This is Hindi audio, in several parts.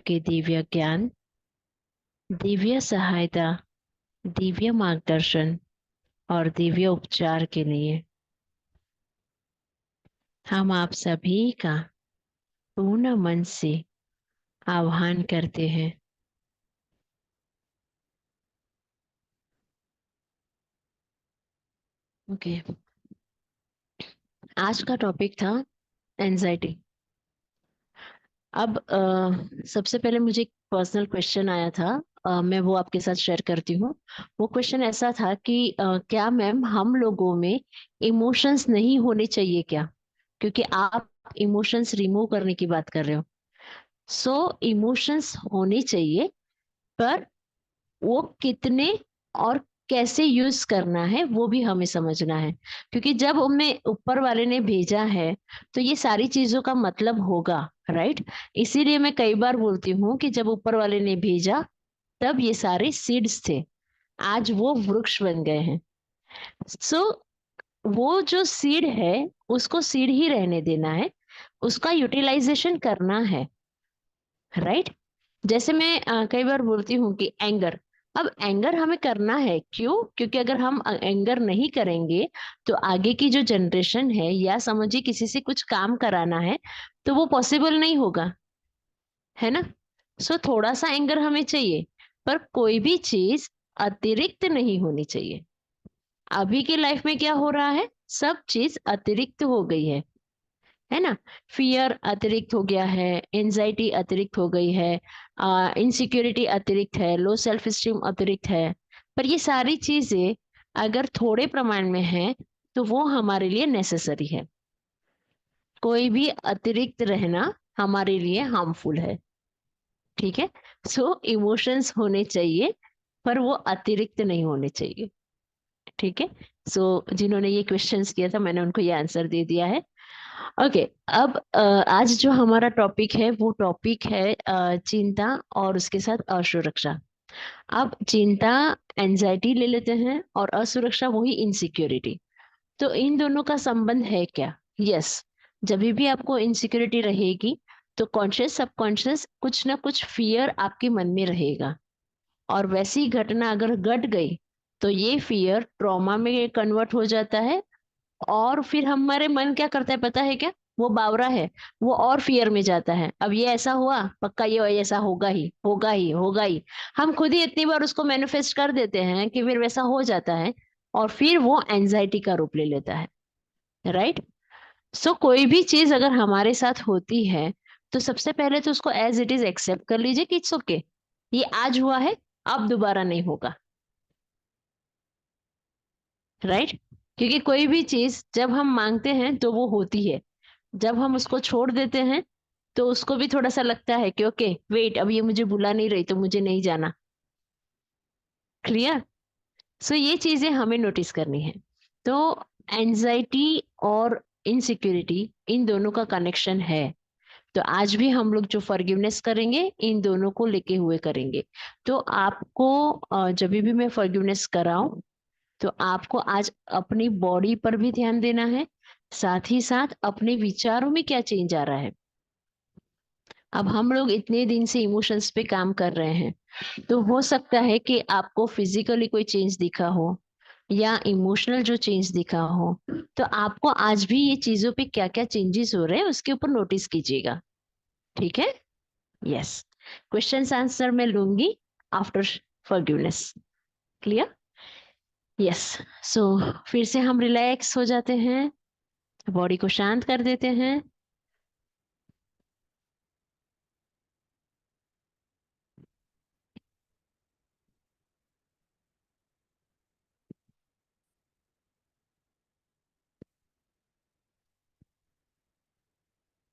आपके दिव्य ज्ञान, दिव्य सहायता, दिव्य मार्गदर्शन और दिव्य उपचार के लिए हम आप सभी का पूर्ण मन से आह्वान करते हैं। ओके, आज का टॉपिक था एंजाइटी। अब सबसे पहले मुझे एक पर्सनल क्वेश्चन आया था। मैं वो आपके साथ शेयर करती हूँ। वो क्वेश्चन ऐसा था कि क्या मैम हम लोगों में इमोशंस नहीं होने चाहिए क्या? क्योंकि आप इमोशंस रिमूव करने की बात कर रहे हो। सो इमोशंस होने चाहिए, पर वो कितने और कैसे यूज करना है वो भी हमें समझना है। क्योंकि जब हमें ऊपर वाले ने भेजा है तो ये सारी चीजों का मतलब होगा, राइट? इसीलिए मैं कई बार बोलती हूँ कि जब ऊपर वाले ने भेजा तब ये सारे सीड्स थे, आज वो वृक्ष बन गए हैं। सो वो जो सीड है उसको सीड ही रहने देना है, उसका यूटिलाइजेशन करना है, राइट? जैसे मैं कई बार बोलती हूँ कि एंगर, अब एंगर हमें करना है क्यों? क्योंकि अगर हम एंगर नहीं करेंगे तो आगे की जो जनरेशन है, या समझिए किसी से कुछ काम कराना है, तो वो पॉसिबल नहीं होगा, है ना? सो थोड़ा सा एंगर हमें चाहिए, पर कोई भी चीज अतिरिक्त नहीं होनी चाहिए। अभी की लाइफ में क्या हो रहा है, सब चीज अतिरिक्त हो गई है ना? फियर अतिरिक्त हो गया है, एंजाइटी अतिरिक्त हो गई है, इनसिक्योरिटी अतिरिक्त है, लो सेल्फ स्टीम अतिरिक्त है। पर ये सारी चीजें अगर थोड़े प्रमाण में है तो वो हमारे लिए नेसेसरी है। कोई भी अतिरिक्त रहना हमारे लिए हार्मफुल है, ठीक है? सो इमोशंस होने चाहिए, पर वो अतिरिक्त नहीं होने चाहिए, ठीक है? सो जिन्होंने ये क्वेश्चंस किया था मैंने उनको ये आंसर दे दिया है। ओके, अब आज जो हमारा टॉपिक है वो टॉपिक है चिंता और उसके साथ असुरक्षा। अब चिंता एंजाइटी ले लेते हैं और असुरक्षा वही इनसिक्योरिटी। तो इन दोनों का संबंध है क्या? यस। जब भी आपको इनसिक्योरिटी रहेगी तो कॉन्शियस सबकॉन्शियस कुछ ना कुछ फियर आपके मन में रहेगा, और वैसी घटना अगर घट गई तो ये फियर ट्रॉमा में कन्वर्ट हो जाता है। और फिर हमारे मन क्या करता है पता है क्या? वो बावरा है, वो और फियर में जाता है। अब ये ऐसा हुआ, पक्का ये ऐसा होगा ही, होगा ही, होगा ही। हम खुद ही इतनी बार उसको मैनिफेस्ट कर देते हैं कि फिर वैसा हो जाता है, और फिर वो एंजाइटी का रूप ले लेता है, राइट? सो कोई भी चीज अगर हमारे साथ होती है तो सबसे पहले तो उसको एज इट इज एक्सेप्ट कर लीजिए कि इट्स ओके, ये आज हुआ है, अब दोबारा नहीं होगा, राइट? क्योंकि कोई भी चीज जब हम मांगते हैं तो वो होती है, जब हम उसको छोड़ देते हैं तो उसको भी थोड़ा सा लगता है कि ओके वेट, अब ये मुझे बुला नहीं रही तो मुझे नहीं जाना। क्लियर? सो ये चीजें हमें नोटिस करनी है। तो एंजाइटी और इनसिक्योरिटी, इन दोनों का कनेक्शन है। तो आज भी हम लोग जो फॉरगिवनेस करेंगे इन दोनों को लेके हुए करेंगे। तो आपको जब भी मैं फॉरगिवनेस कराऊं तो आपको आज अपनी बॉडी पर भी ध्यान देना है, साथ ही साथ अपने विचारों में क्या चेंज आ रहा है। अब हम लोग इतने दिन से इमोशंस पे काम कर रहे हैं, तो हो सकता है कि आपको फिजिकली कोई चेंज दिखा हो या इमोशनल जो चेंज दिखा हो। तो आपको आज भी ये चीजों पे क्या क्या चेंजेस हो रहे हैं उसके ऊपर नोटिस कीजिएगा, ठीक है? यस। क्वेश्चंस आंसर मैं लूंगी आफ्टर फॉरगिवनेस। क्लियर? यस। सो फिर से हम रिलैक्स हो जाते हैं, बॉडी को शांत कर देते हैं।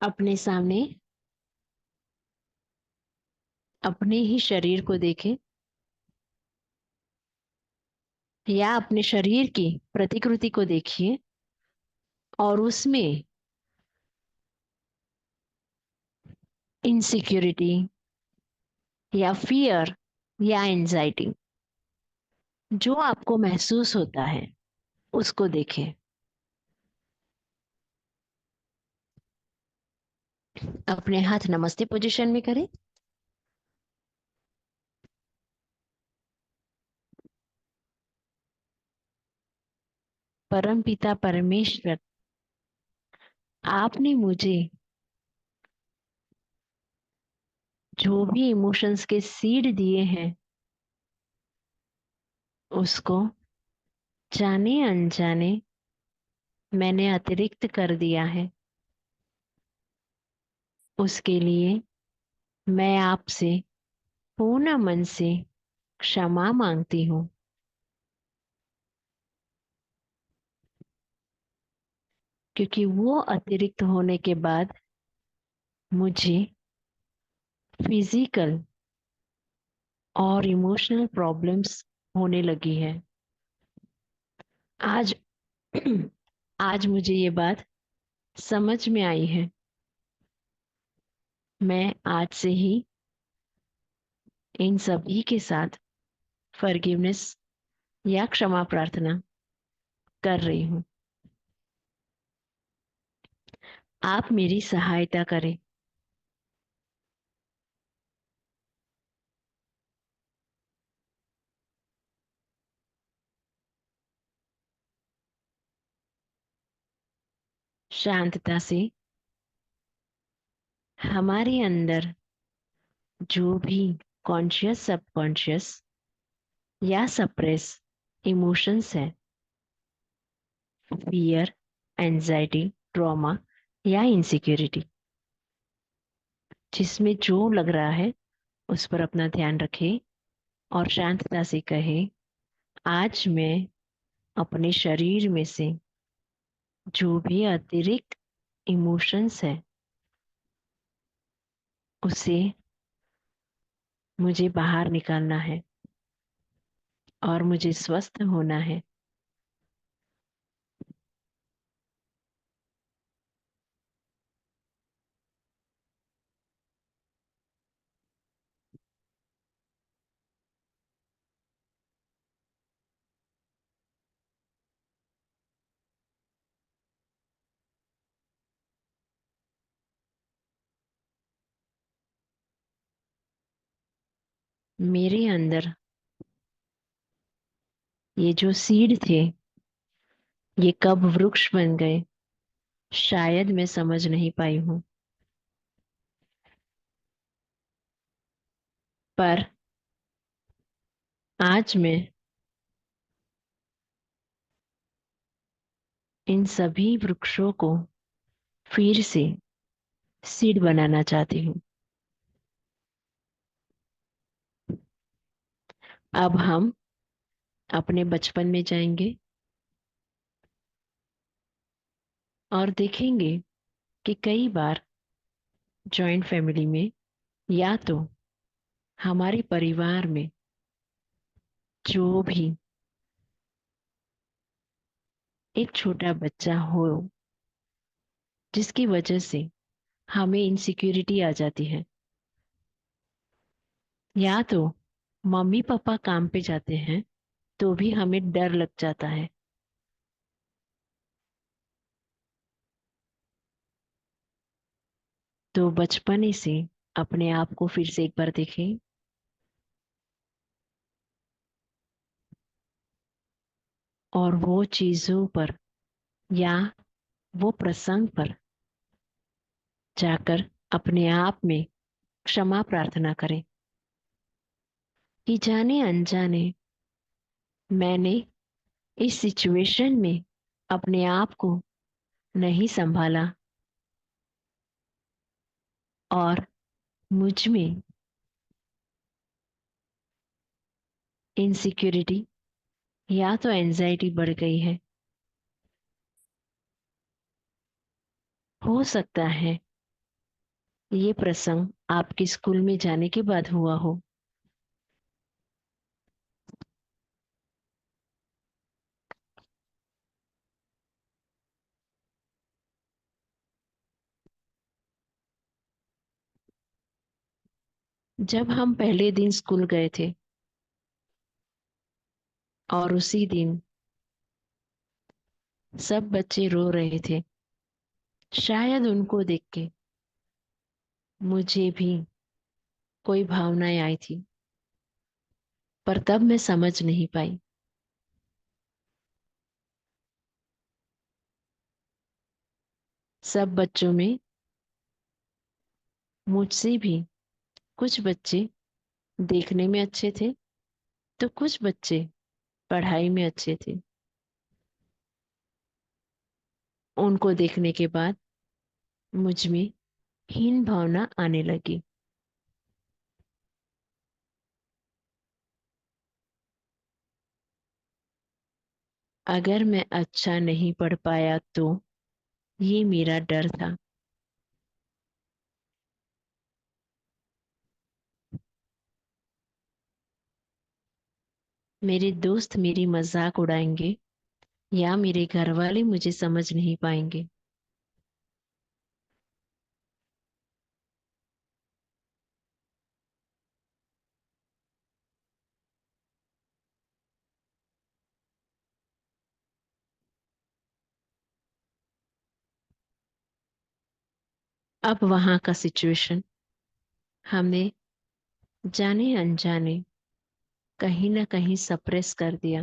अपने सामने अपने ही शरीर को देखें, या अपने शरीर की प्रतिकृति को देखिए, और उसमें इनसिक्योरिटी या फियर या एंजाइटी जो आपको महसूस होता है उसको देखें। अपने हाथ नमस्ते पोजीशन में करें, परमपिता परमेश्वर, आपने मुझे जो भी इमोशंस के सीड दिए हैं उसको जाने अनजाने मैंने अतिरिक्त कर दिया है। उसके लिए मैं आपसे पूर्ण मन से क्षमा मांगती हूँ, क्योंकि वो अतिरिक्त होने के बाद मुझे फिजिकल और इमोशनल प्रॉब्लम्स होने लगी है। आज आज मुझे ये बात समझ में आई है। मैं आज से ही इन सभी के साथ फॉरगिवनेस या क्षमा प्रार्थना कर रही हूँ। आप मेरी सहायता करें। शांतता से हमारे अंदर जो भी कॉन्शियस सबकॉन्शियस या सप्रेस इमोशंस है, फियर, एंजाइटी, ट्रॉमा या इनसिक्योरिटी, जिसमें जो लग रहा है उस पर अपना ध्यान रखें और शांतता से कहे, आज मैं अपने शरीर में से जो भी अतिरिक्त इमोशंस है उसे मुझे बाहर निकालना है और मुझे स्वस्थ होना है। मेरे अंदर ये जो सीड थे ये कब वृक्ष बन गए शायद मैं समझ नहीं पाई हूँ, पर आज मैं इन सभी वृक्षों को फिर से सीड बनाना चाहती हूँ। अब हम अपने बचपन में जाएंगे और देखेंगे कि कई बार जॉइंट फैमिली में या तो हमारे परिवार में जो भी एक छोटा बच्चा हो जिसकी वजह से हमें इनसिक्योरिटी आ जाती है, या तो मम्मी पापा काम पे जाते हैं तो भी हमें डर लग जाता है। तो बचपने से अपने आप को फिर से एक बार देखें और वो चीजों पर या वो प्रसंग पर जाकर अपने आप में क्षमा प्रार्थना करें कि जाने अनजाने मैंने इस सिचुएशन में अपने आप को नहीं संभाला और मुझ में इनसिक्योरिटी या तो एंजाइटी बढ़ गई है। हो सकता है ये प्रसंग आपके स्कूल में जाने के बाद हुआ हो। जब हम पहले दिन स्कूल गए थे और उसी दिन सब बच्चे रो रहे थे, शायद उनको देख के मुझे भी कोई भावनाएं आई थी, पर तब मैं समझ नहीं पाई। सब बच्चों में, मुझसे भी, कुछ बच्चे देखने में अच्छे थे तो कुछ बच्चे पढ़ाई में अच्छे थे। उनको देखने के बाद मुझ में हीन भावना आने लगी। अगर मैं अच्छा नहीं पढ़ पाया तो ये मेरा डर था। मेरे दोस्त मेरी मजाक उड़ाएंगे या मेरे घर वाले मुझे समझ नहीं पाएंगे। अब वहां का सिचुएशन हमने जाने अनजाने कहीं ना कहीं सप्रेस कर दिया।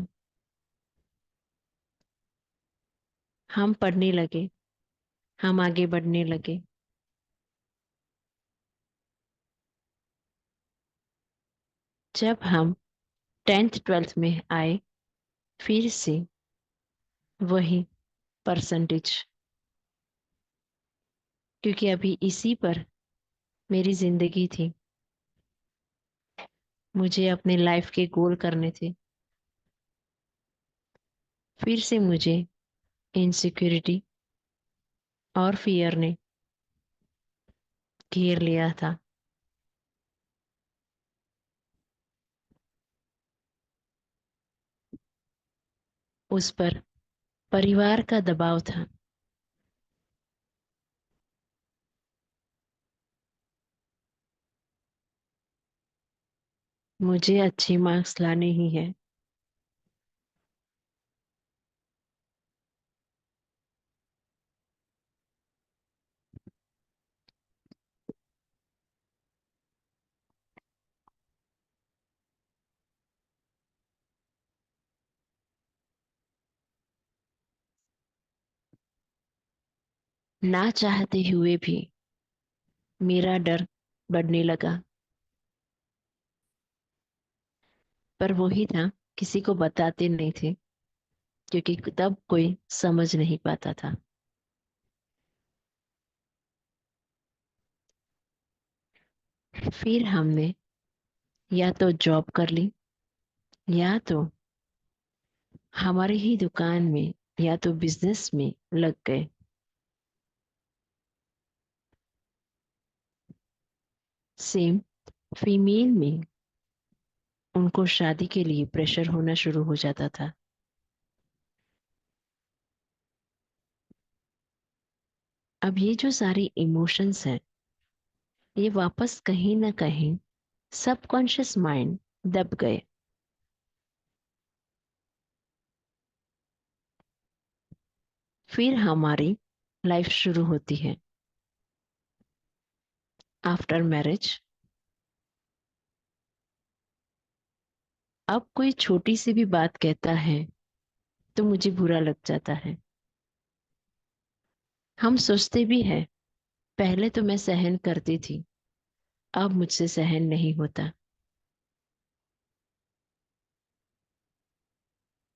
हम पढ़ने लगे, हम आगे बढ़ने लगे। जब हम 10th 12th में आए, फिर से वही परसेंटेज, क्योंकि अभी इसी पर मेरी जिंदगी थी। मुझे अपने लाइफ के गोल करने थे। फिर से मुझे इनसिक्योरिटी और फियर ने घेर लिया था। उस पर परिवार का दबाव था। मुझे अच्छे मार्क्स लाने ही है। ना चाहते हुए भी मेरा डर बढ़ने लगा। पर वही था, किसी को बताते नहीं थे क्योंकि तब कोई समझ नहीं पाता था। फिर हमने या तो जॉब कर ली या तो हमारी ही दुकान में या तो बिजनेस में लग गए। सेम फीमेल में उनको शादी के लिए प्रेशर होना शुरू हो जाता था। अब ये जो सारी इमोशंस हैं, ये वापस कहीं ना कहीं सबकॉन्शियस माइंड दब गए। फिर हमारी लाइफ शुरू होती है आफ्टर मैरिज। अब कोई छोटी सी भी बात कहता है तो मुझे बुरा लग जाता है। हम सोचते भी है, पहले तो मैं सहन करती थी, अब मुझसे सहन नहीं होता।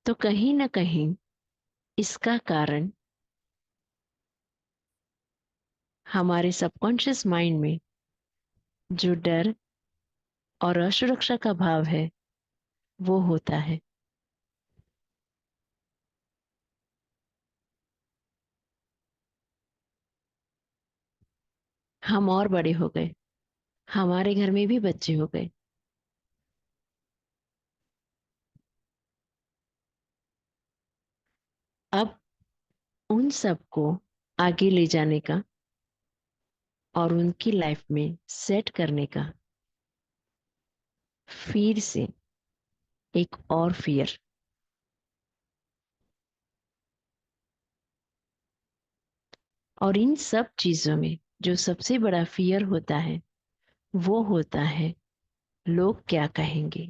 तो कहीं ना कहीं इसका कारण हमारे सबकॉन्शियस माइंड में जो डर और असुरक्षा का भाव है वो होता है। हम और बड़े हो गए, हमारे घर में भी बच्चे हो गए। अब उन सबको आगे ले जाने का और उनकी लाइफ में सेट करने का फिर से एक और फियर। और इन सब चीजों में जो सबसे बड़ा फियर होता है वो होता है लोग क्या कहेंगे,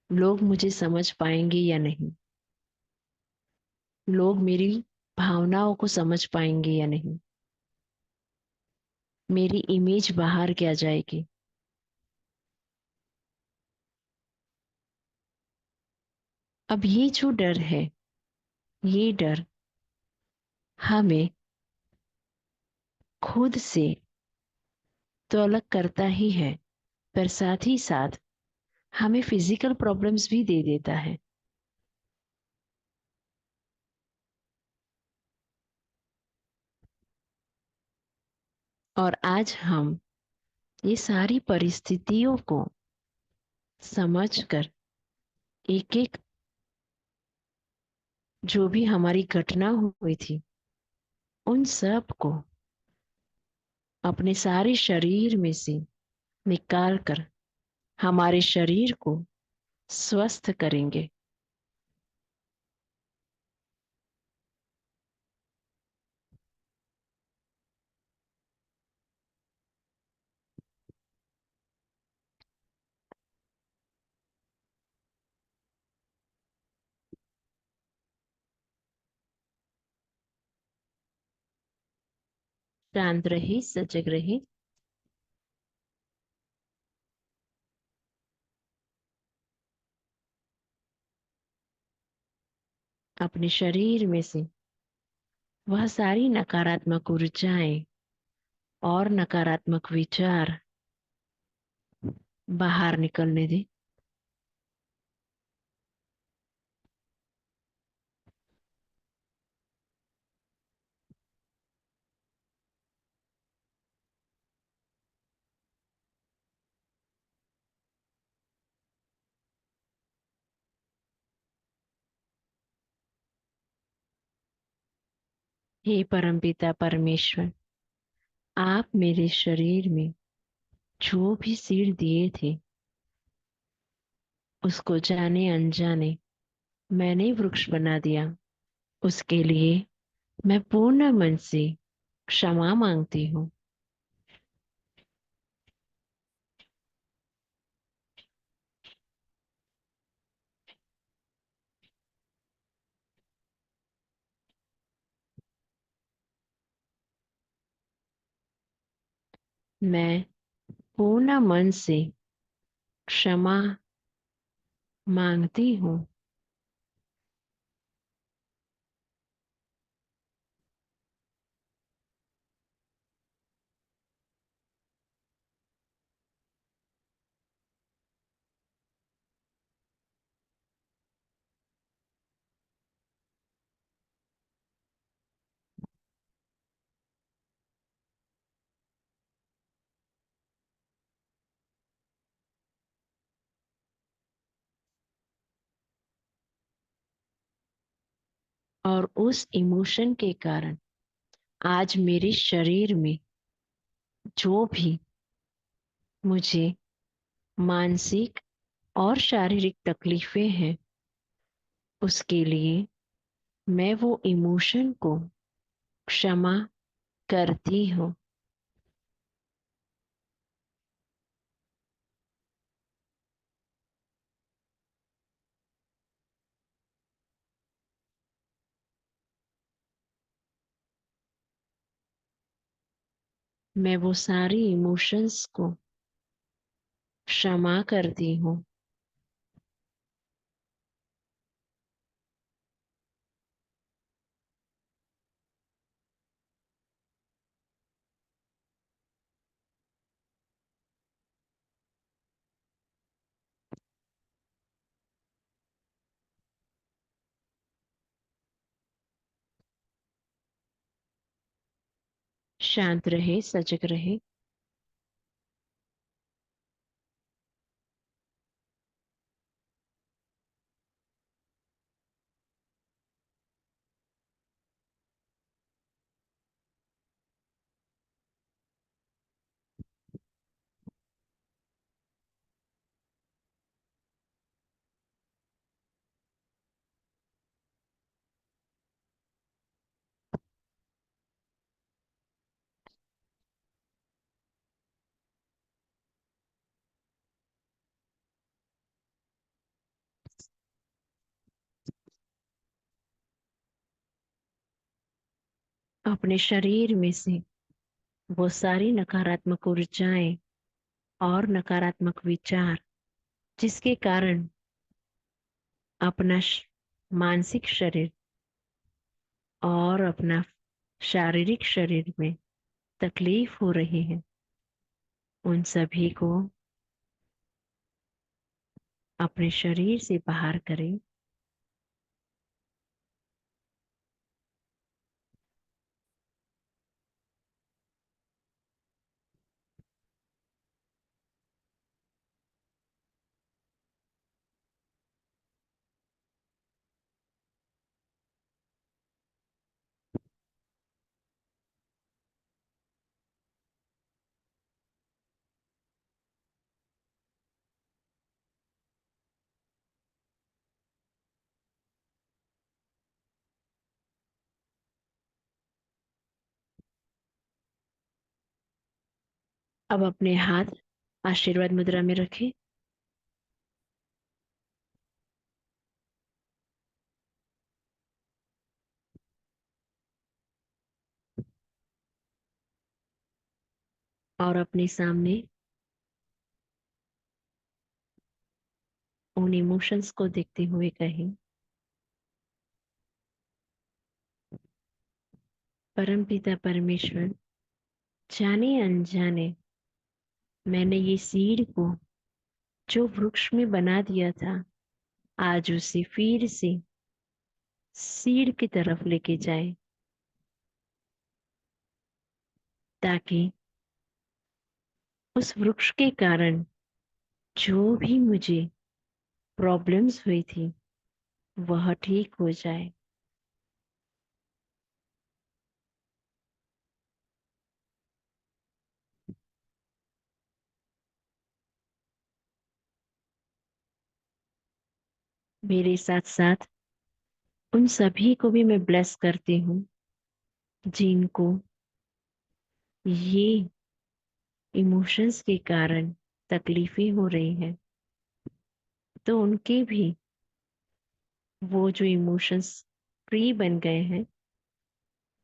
लोग मुझे समझ पाएंगे या नहीं, लोग मेरी भावनाओं को समझ पाएंगे या नहीं, मेरी इमेज बाहर क्या जाएगी। अब ये जो डर है, ये डर हमें खुद से तो अलग करता ही है, पर साथ ही साथ हमें फिजिकल प्रॉब्लम्स भी दे देता है। और आज हम ये सारी परिस्थितियों को समझकर, एक एक जो भी हमारी घटना हुई थी उन सब को अपने सारे शरीर में से निकाल कर हमारे शरीर को स्वस्थ करेंगे। शांत रहे, सजग रहे। अपने शरीर में से वह सारी नकारात्मक ऊर्जाएं और नकारात्मक विचार बाहर निकलने दे। हे परमपिता परमेश्वर, आप मेरे शरीर में जो भी सीड दिए थे उसको जाने अनजाने मैंने वृक्ष बना दिया। उसके लिए मैं पूर्ण मन से क्षमा मांगती हूँ। मैं पूर्ण मन से क्षमा मांगती हूँ। और उस इमोशन के कारण आज मेरे शरीर में जो भी मुझे मानसिक और शारीरिक तकलीफें हैं, उसके लिए मैं वो इमोशन को क्षमा करती हूँ। मैं वो सारी इमोशंस को क्षमा करती हूँ। शांत रहे, सजग रहे। अपने शरीर में से वो सारी नकारात्मक ऊर्जाएं और नकारात्मक विचार जिसके कारण अपना मानसिक शरीर और अपना शारीरिक शरीर में तकलीफ हो रही है, उन सभी को अपने शरीर से बाहर करें। अब अपने हाथ आशीर्वाद मुद्रा में रखें और अपने सामने उन इमोशंस को देखते हुए कहें, परम पिता परमेश्वर, जाने अनजाने मैंने ये सीड को जो वृक्ष में बना दिया था, आज उसे फिर से सीड की तरफ लेके जाए, ताकि उस वृक्ष के कारण जो भी मुझे प्रॉब्लम्स हुई थी वह ठीक हो जाए। मेरे साथ साथ उन सभी को भी मैं ब्लेस करती हूँ जिनको ये इमोशंस के कारण तकलीफें हो रही हैं, तो उनके भी वो जो इमोशंस फ्री बन गए हैं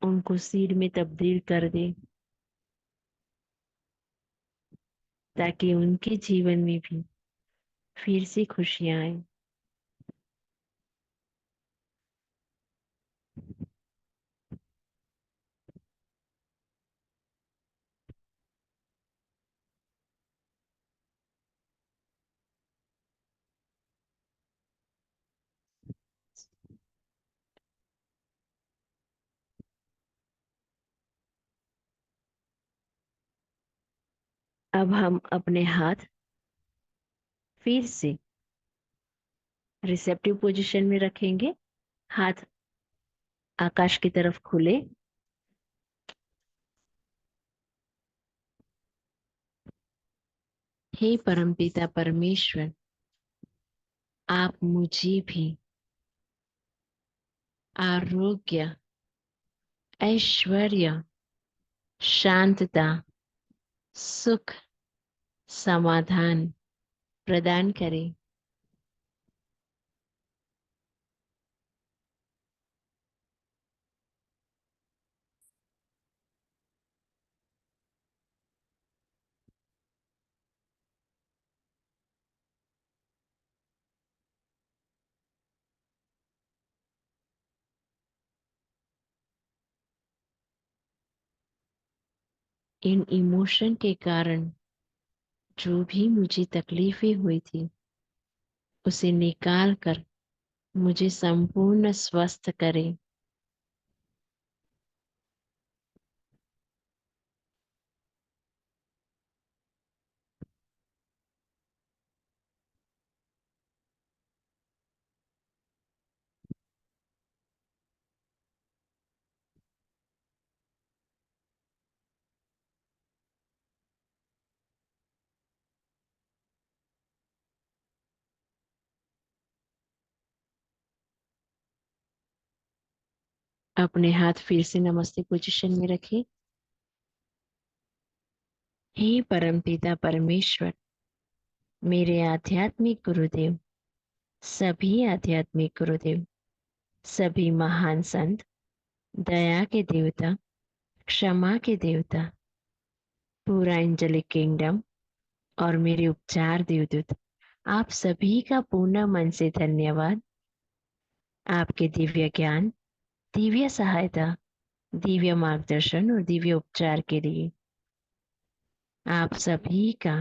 उनको सीड में तब्दील कर दे, ताकि उनके जीवन में भी फिर से खुशियां आए। अब हम अपने हाथ फिर से रिसेप्टिव पोजीशन में रखेंगे। हाथ आकाश की तरफ खुले। हे परमपिता परमेश्वर, आप मुझे भी आरोग्य, ऐश्वर्य, शांतता, सुख, समाधान प्रदान करें। इन इमोशन के कारण जो भी मुझे तकलीफें हुई थी उसे निकाल कर मुझे संपूर्ण स्वस्थ करें। अपने हाथ फिर से नमस्ते पोजीशन में रखें। हे परमपिता परमेश्वर, मेरे आध्यात्मिक गुरुदेव, सभी आध्यात्मिक गुरुदेव, सभी महान संत, दया के देवता, क्षमा के देवता, पूरा एंजेलिक किंगडम और मेरे उपचार देवदूत, आप सभी का पूर्ण मन से धन्यवाद। आपके दिव्य ज्ञान, दिव्य सहायता, दिव्य मार्गदर्शन और दिव्य उपचार के लिए आप सभी का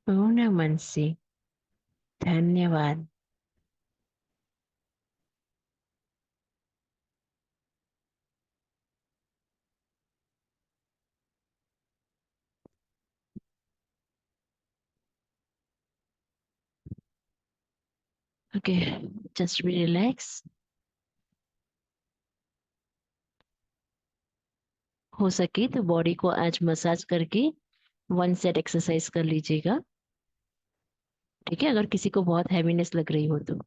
पूर्ण मन से धन्यवाद। Okay, just be relax. हो सके तो बॉडी को आज मसाज करके 1 सेट एक्सरसाइज कर लीजिएगा। ठीक है, अगर किसी को बहुत हैवीनेस लग रही हो तो।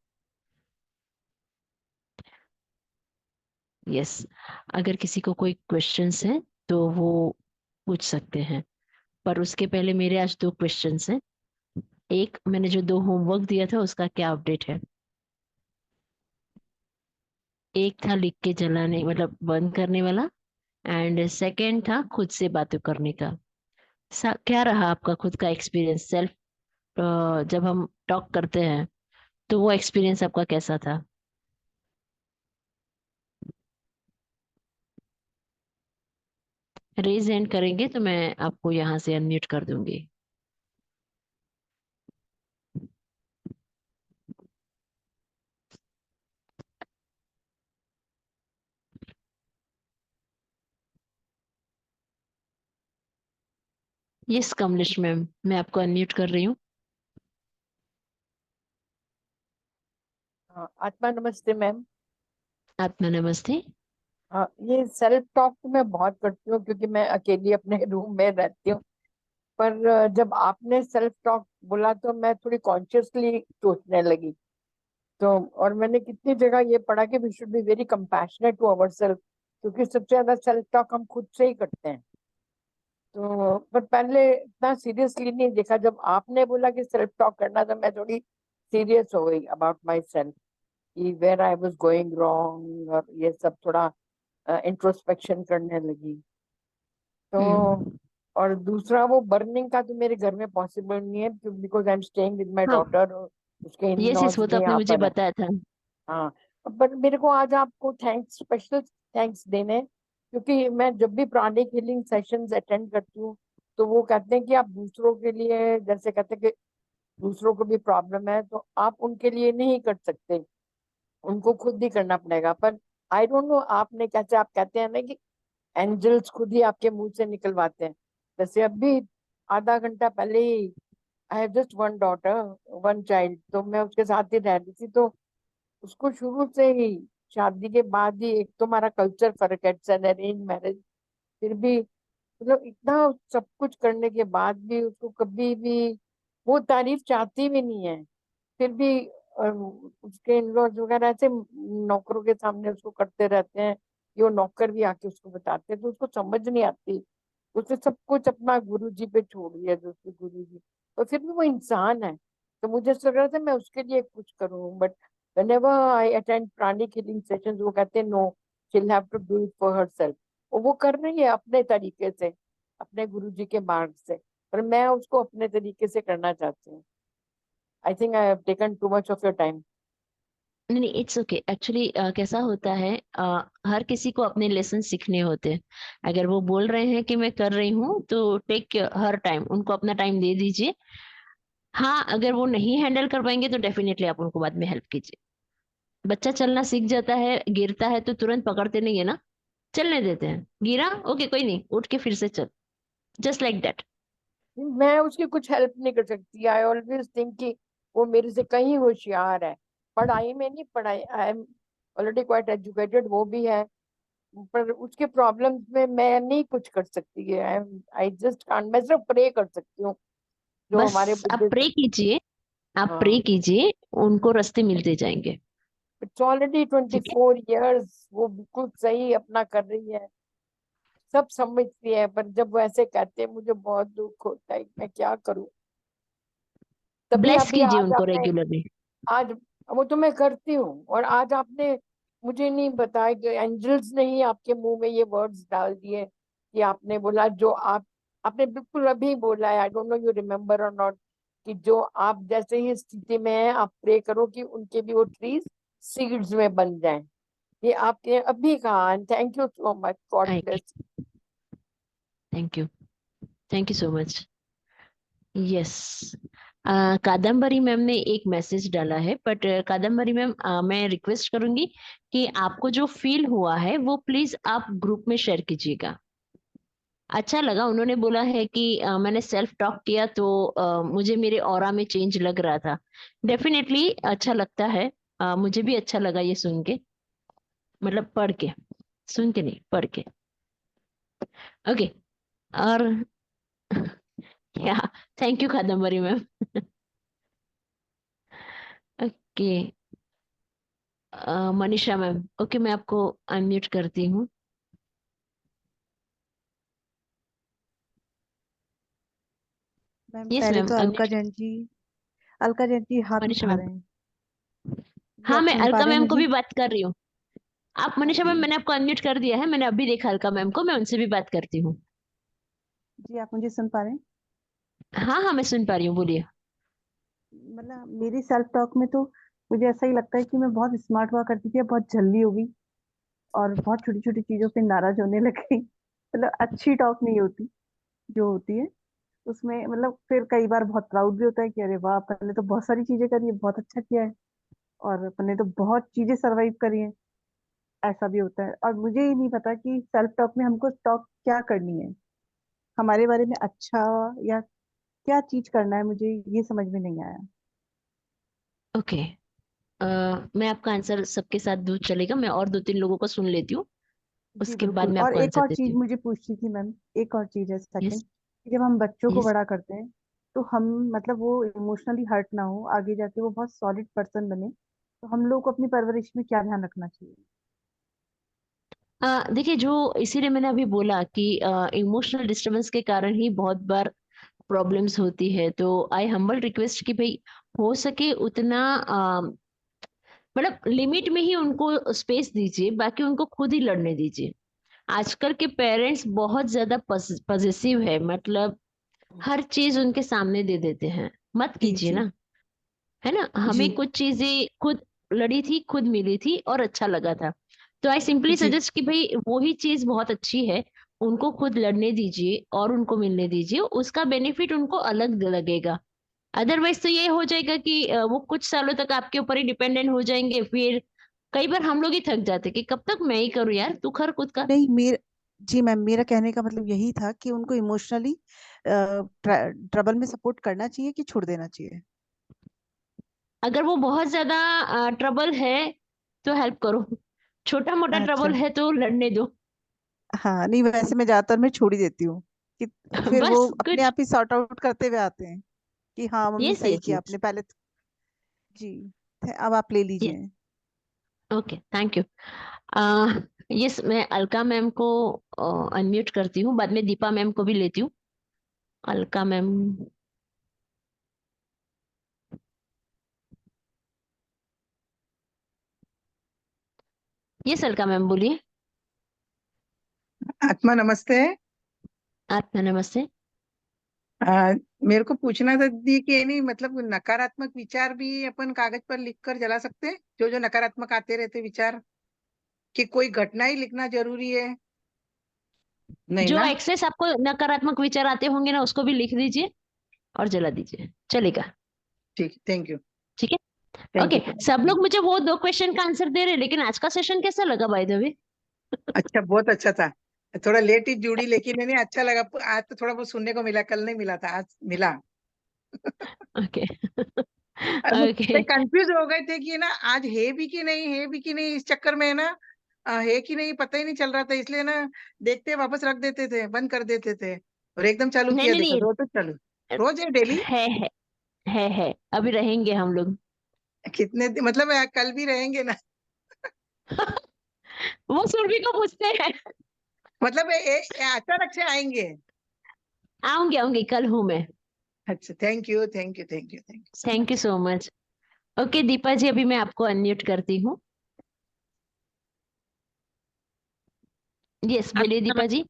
यस, अगर किसी को कोई क्वेश्चंस हैं तो वो पूछ सकते हैं, पर उसके पहले मेरे आज 2 क्वेश्चंस हैं। एक, मैंने जो 2 होमवर्क दिया था उसका क्या अपडेट है? एक था लिख के जलाने मतलब बंद करने वाला, एंड सेकंड था खुद से बातें करने का। क्या रहा आपका खुद का एक्सपीरियंस सेल्फ, जब हम टॉक करते हैं तो वो एक्सपीरियंस आपका कैसा था? रेज हैंड करेंगे तो मैं आपको यहाँ से अनम्यूट कर दूंगी। यस कमलेश मैम, मैं आपको अनम्यूट कर रही हूँ। आत्मा नमस्ते मैम। आत्मा नमस्ते। ये सेल्फ टॉक तो मैं बहुत करती हूँ क्योंकि मैं अकेली अपने रूम में रहती हूँ। पर जब आपने सेल्फ टॉक बोला तो मैं थोड़ी कॉन्शियसली सोचने लगी। तो और मैंने कितनी जगह ये पढ़ा कि we should be very compassionate to our self, क्योंकि सबसे ज्यादा सेल्फ टॉक हम खुद से ही करते हैं। तो पर पहले इतना सीरियसली नहीं देखा, जब आपने बोला कि सेल्फ टॉक करना तो मैं थोड़ी सीरियस हो गई अबाउट माई सेल्फ, कि where I was going wrong और ये सब थोड़ा इंट्रोस्पेक्शन करने लगी। तो हम्म। और दूसरा वो बर्निंग का तो मेरे घर में पॉसिबल नहीं है, because I am staying with my हाँ, डॉटर, उसके इन यस यस, लॉज वो तो भी आपने यहाँ मुझे पर है। बताया था। हाँ, बट मेरे को आज आपको थैंक्स, स्पेशल थैंक्स देने हैं, क्योंकि मैं जब भी प्राणिक हीलिंग सेशंस अटेंड करती हूँ तो वो कहते हैं कि आप दूसरों के लिए, जैसे कहते हैं कि दूसरों को भी प्रॉब्लम है तो आप उनके लिए नहीं कर सकते, उनको खुद ही करना पड़ेगा। पर आई डोंट नो आपने कैसे, आप कहते हैं ना कि एंजल्स खुद ही आपके मुंह से निकलवाते हैं। जैसे अभी आधा घंटा पहले ही, I have just one daughter, one child, तो मैं उसके साथ ही रह रही थी। तो उसको शुरू से ही, शादी के बाद ही, एक तो हमारा कल्चर फर्क है, इट्स एन अरेंज मैरिज, फिर भी मतलब इतना सब कुछ करने के बाद भी उसको कभी भी वो तारीफ चाहती भी नहीं है। फिर भी उसके इन-लॉज वगैरह ऐसे नौकरों के सामने उसको करते रहते हैं कि वो नौकर भी आके उसको बताते हैं, तो उसको समझ नहीं आती। उसने सब कुछ अपना गुरु जी पे छोड़ दिया, जो उसके गुरु जी, और फिर भी वो इंसान है। तो मुझे ऐसा लग रहा था मैं उसके लिए कुछ करूं, but whenever I attend pranic healing sessions वो कहते हैं no, she'll have to do it for herself। और वो कर रही है अपने तरीके से, अपने गुरु जी के मार्ग से, पर मैं उसको अपने तरीके से करना चाहती हूँ। I think I have taken too much of your time. नहीं नहीं, इट्स ओके। एक्चुअली कैसा होता है, हर किसी को अपने लेसन सीखने होते हैं। अगर वो बोल रहे हैं कि मैं कर रही हूँ तो टेक हर टाइम, उनको अपना टाइम दे दीजिए। हाँ, अगर वो नहीं हैंडल कर पाएंगे तो डेफिनेटली आप उनको बाद में हेल्प कीजिए। बच्चा चलना सीख जाता है, गिरता है तो तुरंत पकड़ते नहीं है ना, चलने देते हैं। गिरा, ओके कोई नहीं, उठ के फिर से चल, जस्ट लाइक दैट। मैं उसकी कुछ हेल्प नहीं कर सकती। आई ऑलवेज थिंक कि वो मेरे से कहीं होशियार है। पढ़ाई में नहीं, पढ़ाई I am already quite educated, वो भी है, पर उसके प्रॉब्लम्स में मैं नहीं कुछ कर सकती है। आई जस्ट कांट, मैं सिर्फ प्रे कर सकती हूँ, जो बस हमारे आप बुद्धिस्ट। प्रे कीजिए, आप प्रे हाँ, कीजिए, उनको रास्ते मिलते जाएंगे। इट्स ऑलरेडी ट्वेंटी ठीक है। फोर ईयर्स वो बिल्कुल सही अपना कर रही है, सब समझती है, पर जब वो ऐसे कहते हैं मुझे बहुत दुख होता है, मैं क्या करूँ। तभी ब्लेस अभी कीजिए आज उनको आपने, रेगुलरली। आज वो तो मैं करती हूँ, और आज आपने मुझे नहीं बताया कि एंजल्स ने ही आपके मुंह में ये वर्ड्स डाल दिए कि आपने बोला जो आपने बिल्कुल अभी बोला है, I don't know you remember और नॉट, कि जो आप जैसे ही स्थिति में है आप प्रे करो कि उनके भी वो ट्रीज सीड्स में बन जाएं। ये आपने अभी कहा, thank you so much, God bless. Thank you, thank you so much. Yes, Kadambari ma'am ने एक मैसेज डाला है, बट कादम्बरी मैम, मैं रिक्वेस्ट करूंगी कि आपको जो फील हुआ है वो प्लीज आप ग्रुप में शेयर कीजिएगा। अच्छा लगा, उन्होंने बोला है कि मैंने सेल्फ टॉक किया तो मुझे मेरे ऑरा में चेंज लग रहा था। डेफिनेटली अच्छा लगता है। मुझे भी अच्छा लगा ये सुन के, मतलब पढ़ के, सुन के नहीं, पढ़ के। ओके। और या, thank you Kadambari ma'am. Okay, Manisha ma'am, okay मैं आपको अनम्यूट करती हूँ। मैम यस पहले मैम, तो अनम्यूट। अलका जयंती हाथ मनीषा उठा मैम, रहे हैं। जी हाँ आप मैं सुन पा अलका रहे हैं मैम को मुझे? भी बात कर रही हूँ। आप हाँ मनीषा जी। मैम, मैंने आपको अनम्यूट कर दिया है, मैंने अभी देखा अलका मैम को, मैं उनसे भी बात करती हूँ। जी आप मुझे सुन पा रहे हैं? हाँ हाँ, मैं सुन पा रही हूँ, बोलिए। मतलब मेरी सेल्फ टॉक में तो मुझे ऐसा ही लगता है कि मैं बहुत स्मार्ट हुआ करती थी, अब बहुत जल्दी हो गई और बहुत छोटी छोटी चीजों पे नाराज होने लग गई। मतलब अच्छी टॉक नहीं होती जो होती है उसमें। मतलब फिर कई बार बहुत प्राउड भी होता है कि अरे वाह अपन ने तो बहुत सारी चीजें करी है, बहुत अच्छा किया है, और अपन ने तो बहुत चीजें सरवाइव करी है। ऐसा भी होता है, और मुझे ही नहीं पता कि सेल्फ टॉक में हमको टॉक क्या करनी है, हमारे बारे में अच्छा या क्या चीज करना है, मुझे ये समझ में नहीं आया। ओके, मैं आपका आंसर सबके साथ दूँ चलेगा, मैं और दो तीन लोगों को सुन लेती हूँ, जी उसके बाद बिल्कुल। मैं और आपको एक आंसर और देती चीज हूँ। मुझे पूछनी थी मैम, एक और चीज है यस। सेकंड, कि जब हम बच्चों को यस। बड़ा करते हैं तो हम मतलब वो इमोशनली हर्ट ना हो, आगे जाके वो बहुत सॉलिड पर्सन बने, तो हम लोग को अपनी परवरिश में क्या ध्यान रखना चाहिए? देखिए, जो इसीलिए मैंने अभी बोला कि इमोशनल डिस्टरबेंस के कारण ही बहुत बार प्रॉब्लम्स होती है, तो आई हम्बल रिक्वेस्ट कि भाई हो सके उतना मतलब लिमिट में ही उनको स्पेस दीजिए, बाकी उनको खुद ही लड़ने दीजिए। आजकल के पेरेंट्स बहुत ज्यादा पजेसिव है, मतलब हर चीज उनके सामने दे देते हैं। मत जी कीजिए जी। ना, है ना। जी हमें कुछ चीजें खुद लड़ी थी, खुद मिली थी और अच्छा लगा था, तो आई सिंपली जी। सजेस्ट कि भाई वो ही चीज बहुत अच्छी है, उनको खुद लड़ने दीजिए और उनको मिलने दीजिए, उसका बेनिफिट उनको अलग लगेगा। अदरवाइज तो ये हो जाएगा कि वो कुछ सालों तक आपके ऊपर ही डिपेंडेंट हो जाएंगे, फिर कई बार हम लोग ही थक जाते कि कब तक मैं ही करूँ यार, तू कर खुद का। नहीं मेरा जी मैम, मेरा कहने का मतलब यही था कि उनको इमोशनली ट्रबल में सपोर्ट करना चाहिए कि छोड़ देना चाहिए? अगर वो बहुत ज्यादा ट्रबल है तो हेल्प करो, छोटा मोटा ट्रबल अच्छा। है तो लड़ने दो। हाँ नहीं, वैसे मैं ज्यादातर मैं छोड़ ही देती हूँ कि फिर वो बस अपने कुछ। आप ही सॉर्ट आउट करते हुए आते हैं कि हाँ मम्मी यस सही यस किया यस। आपने पहले तो। जी। अब आप ले लीजिए। Okay, thank you. यस, मैं अलका मैम को अनम्यूट करती हूँ, बाद में दीपा मैम को भी लेती हूँ। Alka ma'am. Yes Alka ma'am, बोलिए। आत्मा नमस्ते। आप नमस्ते। आ, मेरे को पूछना था दीदी कि नहीं मतलब नकारात्मक विचार भी अपन कागज पर लिख कर जला सकते हैं, जो जो नकारात्मक आते रहते विचार, कि कोई घटना ही लिखना जरूरी है? नहीं जो ना? एक्सेस आपको नकारात्मक विचार आते होंगे ना, उसको भी लिख दीजिए और जला दीजिए, चलेगा। ठीक, थैंक यू। ठीक है। Thank okay, you. सब लोग मुझे वो दो क्वेश्चन का आंसर दे रहे हैं, लेकिन आज का सेशन कैसा लगा बाय द वे? अच्छा, बहुत अच्छा था। थोड़ा लेट ही जुड़ी लेकिन नहीं अच्छा लगा। आज तो थोड़ा बहुत सुनने को मिला, कल नहीं मिला था, आज मिला। ओके। और ओके। कंफ्यूज हो गए थे कि ना आज है भी कि नहीं, है भी कि नहीं, इस चक्कर में है ना। है कि नहीं पता ही नहीं चल रहा था, इसलिए ना देखते वापस रख देते थे, बंद कर देते थे, और एकदम चालू नहीं किया, नहीं देखो नहीं, रोज तो चालू। रोज है डेली? है है, अभी रहेंगे हम लोग। कितने दिन मतलब कल भी रहेंगे ना? वो सुरभि को पूछते हैं। मतलब अचानक से आएंगे? आऊंगी आऊंगी, कल हूं मैं। अच्छा, thank you thank you thank you thank you so thank you much. So much. Okay Deepa ji, अभी मैं आपको अनम्यूट करती हूँ। यस, बोलिए दीपा जी।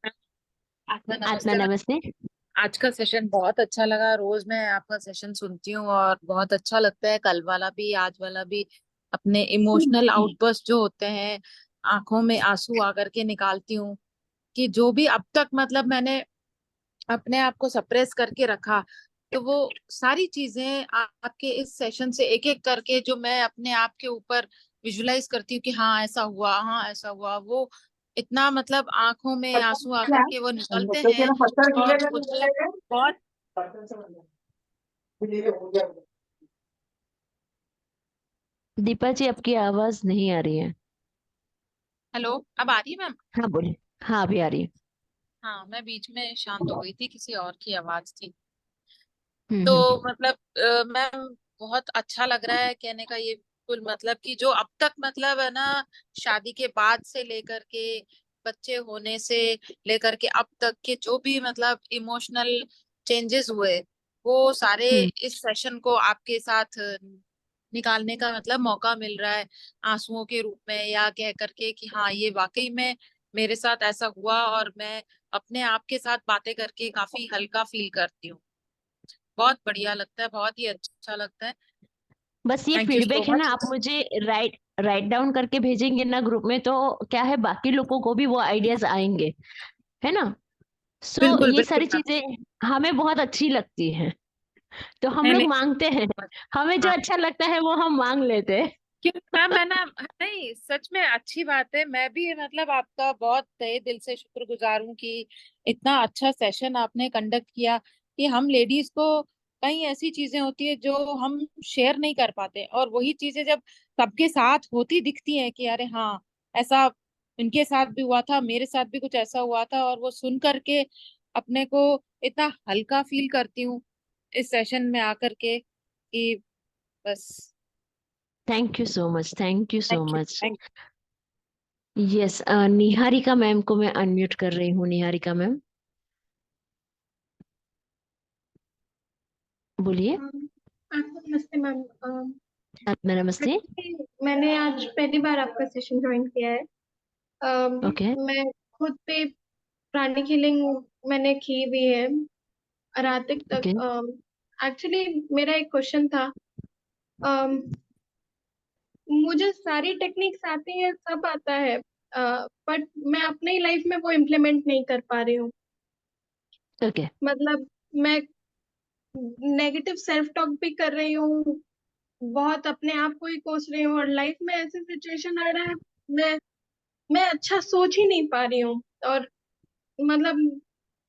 आत्मा आत्मा नमस्ते मैम। नमस्ते। आज का सेशन बहुत अच्छा लगा। रोज मैं आपका सेशन सुनती हूँ और बहुत अच्छा लगता है। कल वाला भी, आज वाला भी। अपने इमोशनल आउटबर्स्ट जो होते हैं, आंखों में आंसू आकर के निकालती हूँ कि जो भी अब तक मतलब मैंने अपने आप को सप्रेस करके रखा, तो वो सारी चीजें आपके इस सेशन से एक एक करके जो मैं अपने आप के ऊपर विजुलाइज करती हूँ कि हाँ ऐसा हुआ, हाँ ऐसा हुआ, वो इतना मतलब आंखों में आंसू आकर के वो निकलते हैं। और मुझे बहुत दीपा जी, आपकी आवाज नहीं आ रही है। हेलो, अब आ रही है मैम? हाँ बोलिए। हाँ अभी आ रही है। हाँ, मैं बीच में शांत हो गई थी, किसी और की आवाज थी। हम्म तो हम्म मतलब मैम बहुत अच्छा लग रहा है कहने का ये कुल मतलब कि जो अब तक मतलब है ना, शादी के बाद से लेकर के बच्चे होने से लेकर के अब तक के जो भी मतलब इमोशनल चेंजेस हुए, वो सारे हम्म। इस सेशन को आपके साथ निकालने का मतलब मौका मिल रहा है, आंसुओं के रूप में, या कह करके कि हाँ ये वाकई में मेरे साथ ऐसा हुआ और मैं अपने आप के साथ बातें करके काफी हल्का फील करती हूँ। बहुत बढ़िया लगता है, बहुत ही अच्छा लगता है। बस ये थैंक यू सो फीडबैक है ना, मच। आप मुझे राइट राइट डाउन करके भेजेंगे ना ग्रुप में, तो क्या है बाकी लोगों को भी वो आइडियाज आएंगे, है ना। सो बिल्कुल ये बिल्कुल सारी मैम। चीजें हमें बहुत अच्छी लगती हैं, तो हम नहीं लोग नहीं। मांगते हैं। हमें जो हाँ, अच्छा लगता है वो हम मांग लेते हैं। क्यों मैम, मैं ना, नहीं सच में अच्छी बात है। मैं भी मतलब आपका बहुत तहे दिल से शुक्रगुजार हूँ कि इतना अच्छा सेशन आपने कंडक्ट किया। कि हम लेडीज को कई ऐसी चीजें होती है जो हम शेयर नहीं कर पाते, और वही चीजें जब सबके साथ होती दिखती हैं कि अरे हाँ ऐसा इनके साथ भी हुआ था, मेरे साथ भी कुछ ऐसा हुआ था, और वो सुन करके अपने को इतना हल्का फील करती हूँ इस सेशन में आकर के कि बस। Thank you so much, thank you so thank you much. Thank yes, Niharika ma'am को मैं अनम्यूट कर रही हूँ। निहारिका मैम बोलिए। आपको नमस्ते मैम। आत्मा नमस्ते। actually मैंने आज पहली बार आपका सेशन ज्वाइन किया है। ओके मैं खुद पे प्राणिक हीलिंग मैंने की भी है रातिक तक। ओके एक्चुअली मेरा एक क्वेश्चन था। अम, मुझे सारी टेक्निक्स आती हैं, सब आता है, बट मैं अपनी लाइफ में वो इम्प्लीमेंट नहीं कर पा रही हूँ। ओके मतलब मैं नेगेटिव सेल्फ टॉक भी कर रही हूँ, बहुत अपने आप को ही कोस रही हूँ, और लाइफ में ऐसे सिचुएशन आ रहा है, मैं मैं अच्छा सोच ही नहीं पा रही हूँ। और मतलब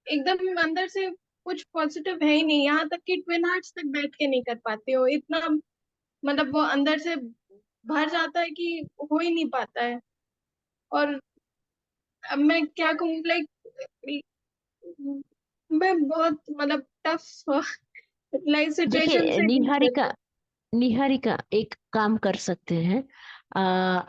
एकदम अंदर से कुछ पॉजिटिव है ही नहीं, यहाँ तक कि ट्विन हार्ट्स तक बैठ के नहीं कर पाती हूँ। इतना मतलब वो अंदर से भर जाता है कि हो ही नहीं पाता है। और अब मैं क्या कहूँ, लाइक मैं बहुत मतलब टफ लाइफ सिचुएशन देखिए से गुजर निहारिका, निहारिका एक काम कर सकते हैं।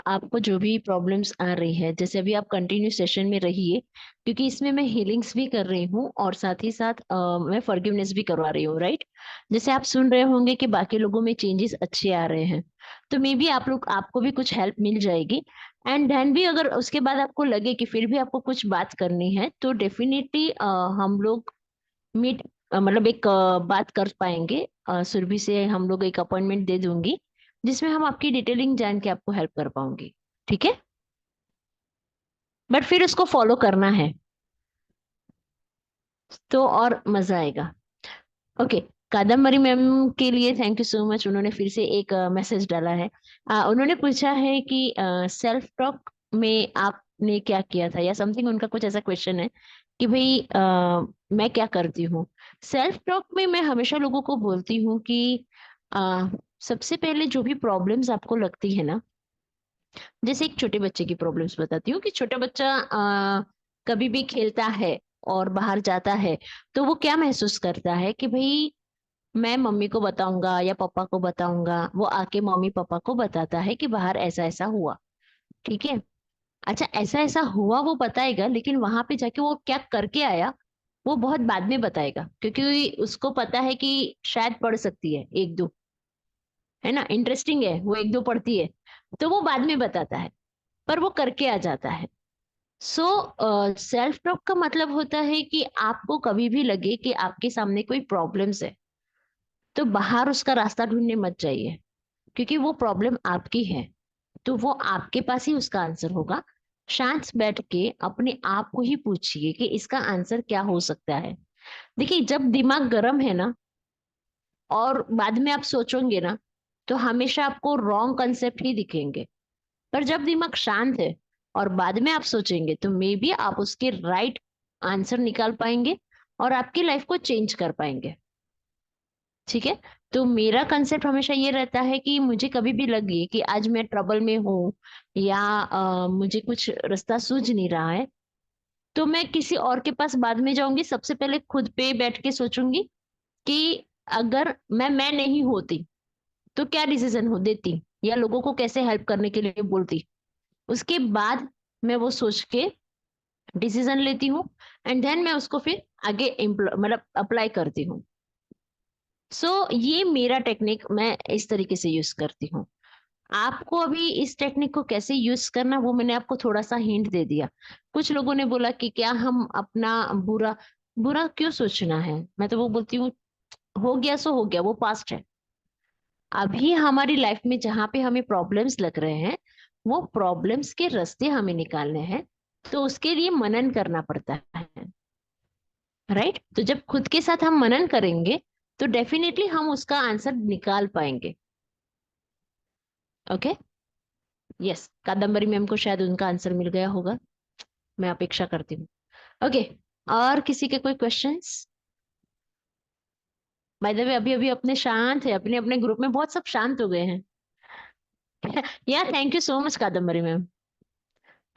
आपको जो भी प्रॉब्लम्स आ रही है, जैसे अभी आप कंटिन्यू सेशन में रहिए, क्योंकि इसमें मैं हीलिंग्स भी कर रही हूँ और साथ ही साथ मैं फॉरगिवनेस भी करवा रही हूँ, राइट। जैसे आप सुन रहे होंगे कि बाकी लोगों में चेंजेस अच्छे आ रहे हैं, तो मे बी आप लोग आपको भी कुछ हेल्प मिल जाएगी। एंड देन भी अगर उसके बाद आपको लगे कि फिर भी आपको कुछ बात करनी है, तो डेफिनेटली हम लोग मीट मतलब एक बात कर पाएंगे। सुरभि से हम लोग एक अपॉइंटमेंट दे दूंगी, जिसमें हम आपकी डिटेलिंग जान के आपको हेल्प कर पाऊंगी, ठीक है। बट फिर उसको फॉलो करना है, तो और मजा आएगा। ओके, कादम्बरी मैम के लिए थैंक यू सो मच। उन्होंने फिर से एक मैसेज डाला है। उन्होंने पूछा है कि सेल्फ टॉक में आपने क्या किया था, या समथिंग उनका कुछ ऐसा क्वेश्चन है कि भाई मैं क्या करती हूँ। सेल्फ टॉक में मैं हमेशा लोगों को बोलती हूँ कि सबसे पहले जो भी प्रॉब्लम्स आपको लगती है ना, जैसे एक छोटे बच्चे की प्रॉब्लम्स बताती हूँ कि छोटा बच्चा कभी भी खेलता है और बाहर जाता है, तो वो क्या महसूस करता है कि भाई मैं मम्मी को बताऊंगा या पापा को बताऊंगा। वो आके मम्मी पापा को बताता है कि बाहर ऐसा ऐसा हुआ, ठीक है। अच्छा, ऐसा ऐसा हुआ वो बताएगा, लेकिन वहां पे जाके वो क्या करके आया वो बहुत बाद में बताएगा, क्योंकि उसको पता है कि शायद पढ़ सकती है एक दो, है ना, इंटरेस्टिंग है वो एक दो पढ़ती है, तो वो बाद में बताता है, पर वो करके आ जाता है। सेल्फ टॉक का मतलब होता है कि आपको कभी भी लगे कि आपके सामने कोई प्रॉब्लम्स है, तो बाहर उसका रास्ता ढूंढने मत जाइए, क्योंकि वो प्रॉब्लम आपकी है, तो वो आपके पास ही उसका आंसर होगा। शांत बैठ के अपने आप को ही पूछिए कि इसका आंसर क्या हो सकता है। देखिए, जब दिमाग गर्म है ना, और बाद में आप सोचोगे ना, तो हमेशा आपको रॉन्ग कंसेप्ट ही दिखेंगे। पर जब दिमाग शांत है और बाद में आप सोचेंगे, तो मे बी आप उसके राइट आंसर निकाल पाएंगे और आपकी लाइफ को चेंज कर पाएंगे। ठीक है। तो मेरा कंसेप्ट हमेशा ये रहता है कि मुझे कभी भी लगे कि आज मैं ट्रबल में हूँ, या मुझे कुछ रास्ता सूझ नहीं रहा है, तो मैं किसी और के पास बाद में जाऊंगी। सबसे पहले खुद पे बैठ के सोचूंगी कि अगर मैं नहीं होती तो क्या डिसीजन हो देती, या लोगों को कैसे हेल्प करने के लिए बोलती। उसके बाद मैं वो सोच के डिसीजन लेती हूँ, एंड देन मैं उसको फिर आगे मतलब अप्लाई करती हूँ। ये मेरा टेक्निक मैं इस तरीके से यूज करती हूँ। आपको अभी इस टेक्निक को कैसे यूज करना, वो मैंने आपको थोड़ा सा हिंट दे दिया। कुछ लोगों ने बोला कि क्या हम अपना बुरा बुरा क्यों सोचना है, मैं तो वो बोलती हूँ, हो गया सो हो गया, वो पास्ट है। अभी हमारी लाइफ में जहां पे हमें प्रॉब्लम्स लग रहे हैं, वो प्रॉब्लम्स के रास्ते हमें निकालने हैं, तो उसके लिए मनन करना पड़ता है। राइट। तो जब खुद के साथ हम मनन करेंगे, तो डेफिनेटली हम उसका आंसर निकाल पाएंगे। ओके। यस, कादम्बरी मैम को शायद उनका आंसर मिल गया होगा, मैं अपेक्षा करती हूँ। ओके। और किसी के कोई क्वेश्चंस? बाय द वे, अभी अभी अपने शांत है, अपने अपने ग्रुप में बहुत सब शांत हो गए हैं। या thank you so much Kadambari ma'am.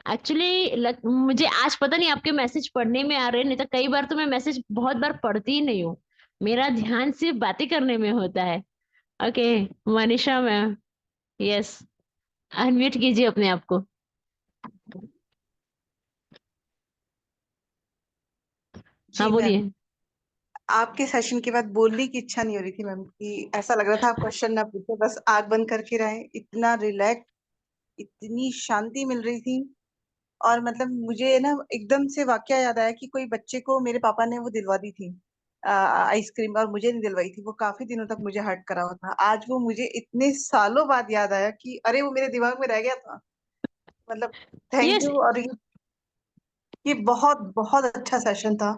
Actually मुझे आज पता नहीं आपके मैसेज पढ़ने में आ रहे हैं, नहीं तो कई बार तो मैं मैसेज बहुत बार पढ़ती ही नहीं हूँ, मेरा ध्यान सिर्फ बातें करने में होता है। Okay. Manisha ma'am, yes, unmute कीजिए अपने आप को। हाँ जी मैम, बोलिए। आपके सेशन के बाद बोलने की इच्छा नहीं हो रही थी मैम, कि ऐसा लग रहा था आप क्वेश्चन ना पूछे, बस आंख बंद करके रहे। इतना रिलैक्स, इतनी शांति मिल रही थी। और मतलब मुझे ना एकदम से वाकया याद आया कि कोई बच्चे को मेरे पापा ने वो दिलवा दी थी आइसक्रीम, और मुझे नहीं दिलवाई थी। वो काफी दिनों तक मुझे हर्ट करा हुआ था। आज वो मुझे इतने सालों बाद याद आया कि अरे वो मेरे दिमाग में रह गया था। मतलब थैंक यस। यू। और ये बहुत बहुत अच्छा सेशन था।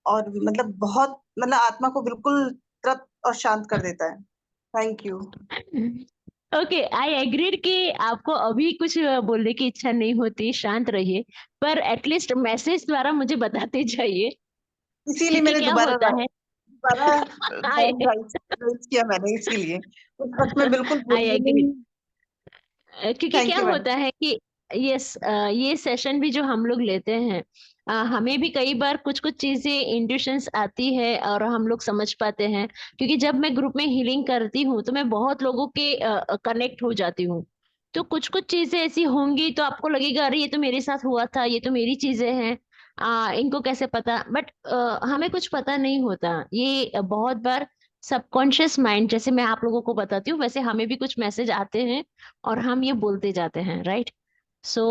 और मतलब बहुत, मतलब आत्मा को बिल्कुल तृप्त और शांत कर देता है। Thank you. Okay, I agreed कि आपको अभी कुछ बोलने की इच्छा नहीं होती, शांत रहिए, पर एटलीस्ट मैसेज द्वारा मुझे बताते जाइए। इसीलिए क्योंकि मैंने क्या दोबारा होता है, दोबारा आई राइट किया मैंने, इसीलिए उस वक्त मैं बिल्कुल आई बोली एग्री। नहीं। क्योंकि थैंक क्या यू मैम। होता है कि यस, ये सेशन भी जो हम लोग लेते हैं, हमें भी कई बार कुछ कुछ चीजें इंट्यूशंस आती है और हम लोग समझ पाते हैं। क्योंकि जब मैं ग्रुप में हीलिंग करती हूँ, तो मैं बहुत लोगों के कनेक्ट हो जाती हूँ। तो कुछ कुछ चीजें ऐसी होंगी तो आपको लगेगा, अरे ये तो मेरे साथ हुआ था, ये तो मेरी चीजें हैं, इनको कैसे पता। बट हमें कुछ पता नहीं होता, ये बहुत बार सबकॉन्शियस माइंड, जैसे मैं आप लोगों को बताती हूँ, वैसे हमें भी कुछ मैसेज आते हैं और हम ये बोलते जाते हैं। राइट। सो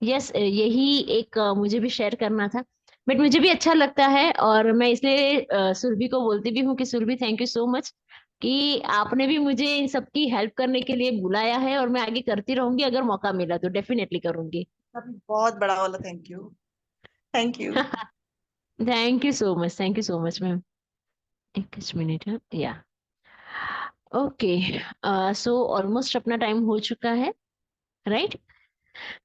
यस, यही एक मुझे भी शेयर करना था। बट मुझे भी अच्छा लगता है, और मैं इसलिए सुरभि को बोलती भी हूँ कि Surabhi, thank you so much कि आपने भी मुझे इन सबकी हेल्प करने के लिए बुलाया है, और मैं आगे करती रहूंगी, अगर मौका मिला तो डेफिनेटली करूंगी। बहुत बड़ा वाला thank you. Thank you. Thank you so much, thank you so much ma'am. एक मिनट है या। ओके। सो ऑलमोस्ट अपना टाइम हो चुका है। राइट।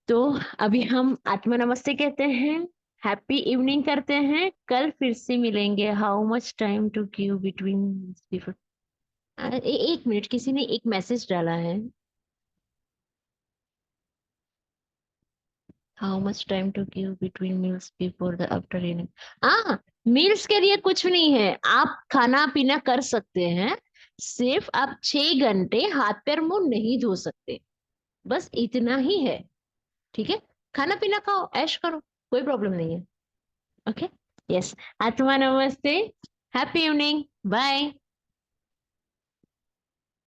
तो अभी हम आत्मा नमस्ते कहते हैं, हैप्पी इवनिंग करते हैं, कल फिर से मिलेंगे। How much time to give between before. एक मिनट, किसी ने एक मैसेज डाला है, how much time to give between meals before the after eating. हाँ, मील्स के लिए कुछ नहीं है, आप खाना पीना कर सकते हैं, सिर्फ आप 6 घंटे हाथ पैर मुंह नहीं धो सकते, बस इतना ही है। ठीक है। खाना पीना खाओ, ऐश करो, कोई प्रॉब्लम नहीं है। ओके। यस। आत्मा नमस्ते, हैप्पी इवनिंग, बाय।